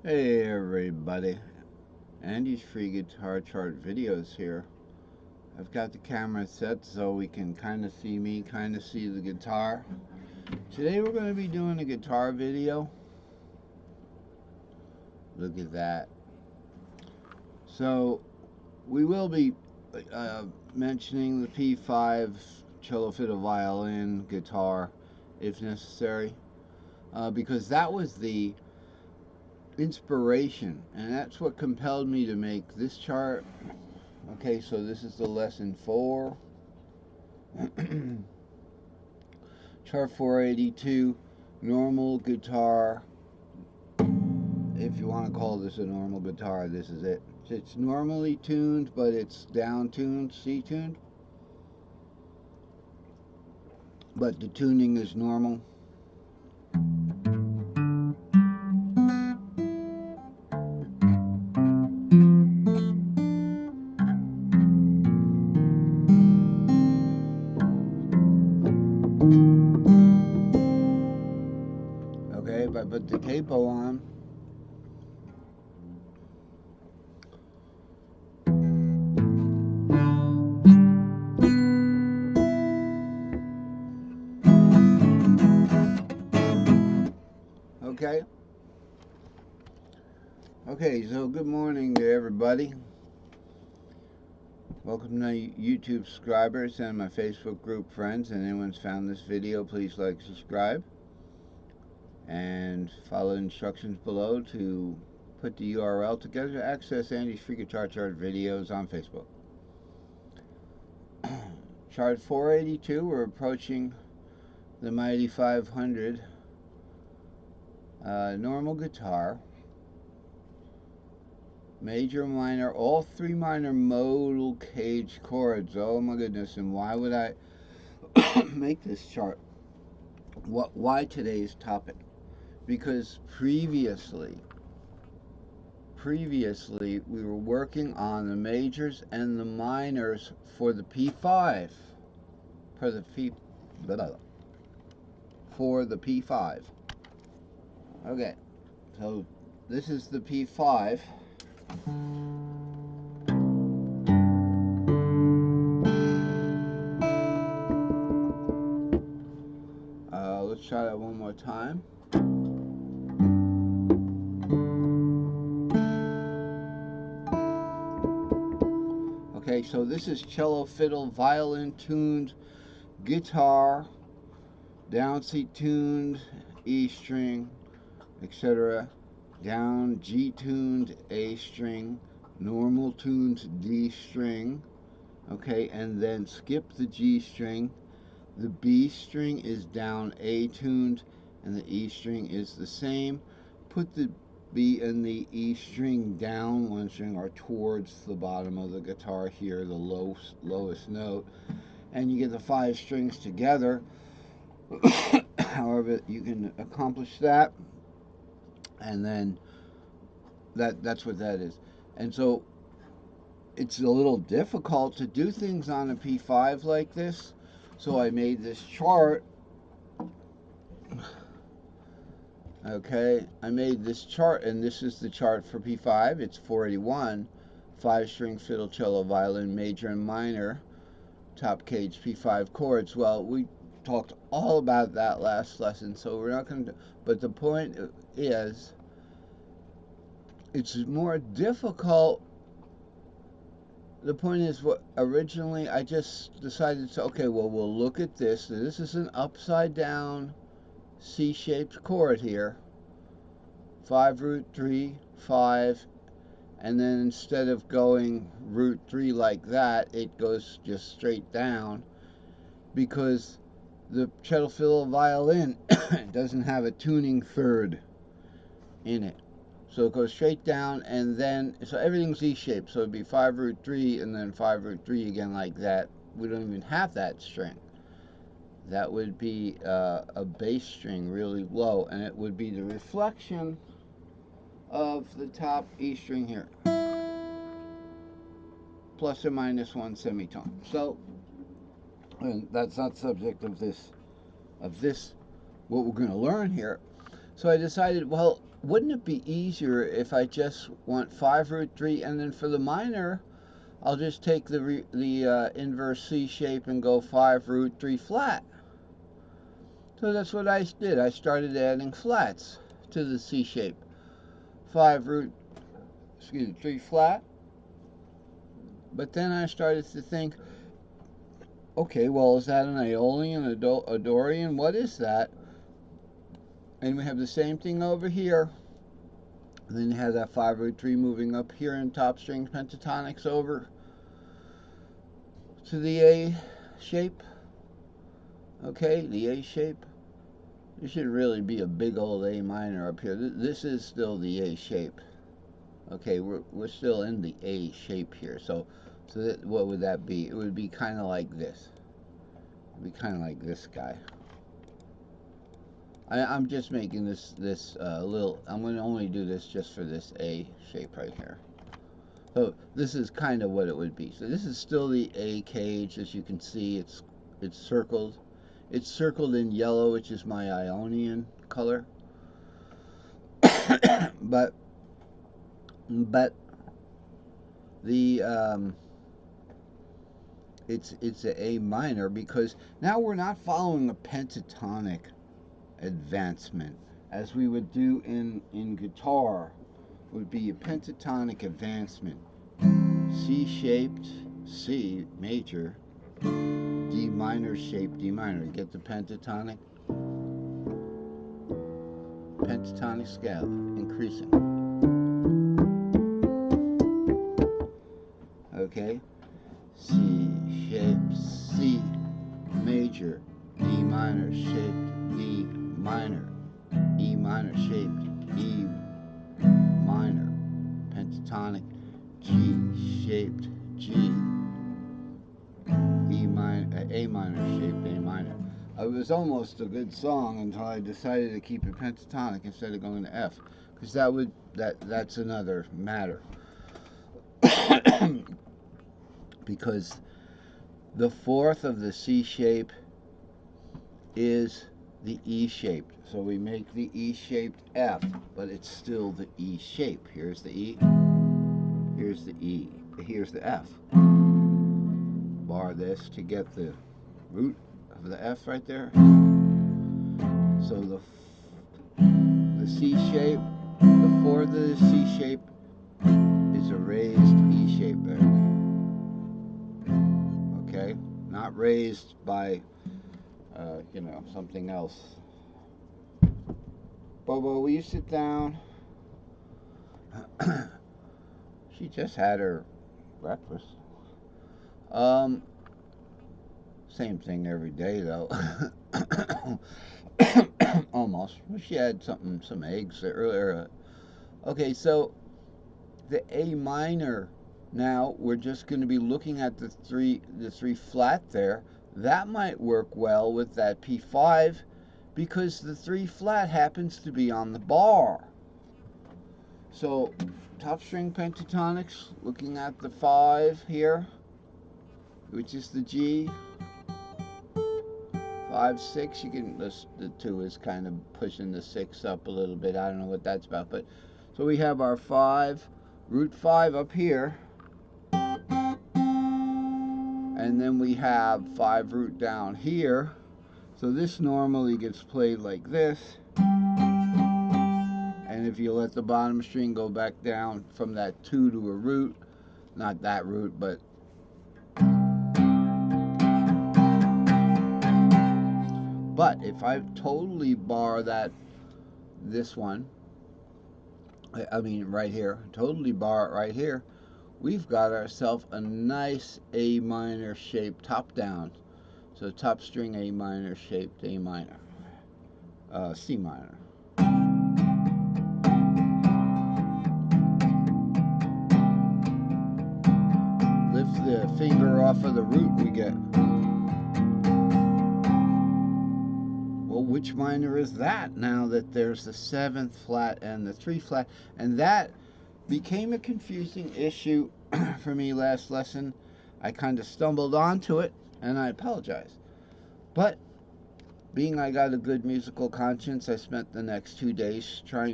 Hey everybody, Andy's free guitar chart videos here. I've got the camera set so we can kind of see me, kind of see the guitar. Today we're going to be doing a guitar video. Look at that. So we will be mentioning the P5 cello, fiddle, violin, guitar if necessary, because that was the inspiration and that's what compelled me to make this chart. Okay, so this is the lesson 4. Chart 482, normal guitar. If you want to call this a normal guitar, this is it. It's normally tuned, but it's down tuned, C tuned. But the tuning is normal. Okay, if I put the capo on, okay. Okay, so good morning to everybody. Welcome to YouTube subscribers and my Facebook group friends. And anyone's found this video, please like, subscribe, and follow instructions below to put the URL together to access Andy's free guitar chart videos on Facebook. Chart 482, we're approaching the mighty 500. Normal guitar, major, minor, all 3 minor modal cage chords. Oh my goodness, and why would I make this chart? Why today's topic? Because previously we were working on the majors and the minors for the P5, for the P5. Okay, so this is the P5. Let's try that one more time. Okay, so this is cello, fiddle, violin tuned, guitar, down C tuned, E string, etc. Down G tuned, A string, normal tuned, D string. Okay, and then skip the G string. The B string is down A tuned, and the E string is the same. Put the B and the E string down 1 string or towards the bottom of the guitar here, the lowest note, and you get the 5 strings together. However you can accomplish that, and then that's what that is. And so it's a little difficult to do things on a P5 like this, so I made this chart. Okay, I made this chart, and this is the chart for P5. It's 481, 5-string, fiddle, cello, violin, major and minor, top cage P5 chords. Well, we talked all about that last lesson, so we're not going to, but the point is, it's more difficult. The point is, what originally I just decided to, okay, well, we'll look at this. This is an upside down C-shaped chord here. 5 root 3, 5, and then instead of going root 3 like that, it goes just straight down, because the cello, fiddle, violin doesn't have a tuning third in it. So it goes straight down, and then, so everything's E-shaped, so it'd be 5 root 3, and then 5 root 3 again like that. We don't even have that string. That would be a bass string really low, and it would be the reflection of the top E string here, plus or minus 1 semitone. So, and that's not subject of this what we're going to learn here. So I decided, well, wouldn't it be easier if I just want 5 root 3, and then for the minor, I'll just take the inverse C shape and go 5 root 3 flat. So that's what I did. I started adding flats to the C shape. 5 root, 3 flat. But then I started to think, okay, well, is that an Aeolian, a Dorian? What is that? And we have the same thing over here. And then you have that 5 root 3 moving up here in top string pentatonics over to the A shape. Okay, the A shape. There should really be a big old A minor up here. This is still the A shape. Okay, we're still in the A shape here. So what would that be? It would be kind of like this. It would be kind of like this guy. I'm just making this little. I'm going to only do this just for this A shape right here. So this is kind of what it would be. So this is still the A cage, as you can see. It's circled. It's circled in yellow, which is my Ionian color. but the it's a A minor, because now we're not following a pentatonic advancement as we would do in guitar. Would be a pentatonic advancement. C shaped, C major, D minor shaped, D minor. Get the pentatonic scale increasing. Okay, C shaped, C major, D minor shaped, D minor, E minor shaped, E minor, pentatonic, G shaped, G, E minor, A minor shaped, A minor. It was almost a good song until I decided to keep it pentatonic instead of going to F, because that's another matter. Because the fourth of the C shape is the E shaped. So we make the E shaped F, but it's still the E shape. Here's the E, here's the E, here's the F. Bar this to get the root of the F right there. So the C shape, the fourth of the C shape is a raised E shape there. Okay, not raised by something else. Bobo, will you sit down? She just had her breakfast. Same thing every day though. Almost. She had some eggs earlier. Okay, so the A minor. Now we're just going to be looking at the three flat there. That might work well with that P5, because the 3 flat happens to be on the bar. So top string pentatonics, looking at the 5 here, which is the G. 5, 6, you can, the 2 is kind of pushing the 6 up a little bit. I don't know what that's about, but so we have our 5, root 5 up here, and then we have 5 root down here. So this normally gets played like this, and if you let the bottom string go back down from that 2 to a root, not that root, but if I totally bar this one, I mean right here, totally bar it right here, we've got ourselves a nice A minor shaped top down. So top string A minor shaped A minor, C minor. Lift the finger off of the root, we get, well, which minor is that now that there's the 7th flat and the 3 flat? And that became a confusing issue for me last lesson. I kind of stumbled onto it, and I apologize. But being I got a good musical conscience, I spent the next 2 days trying to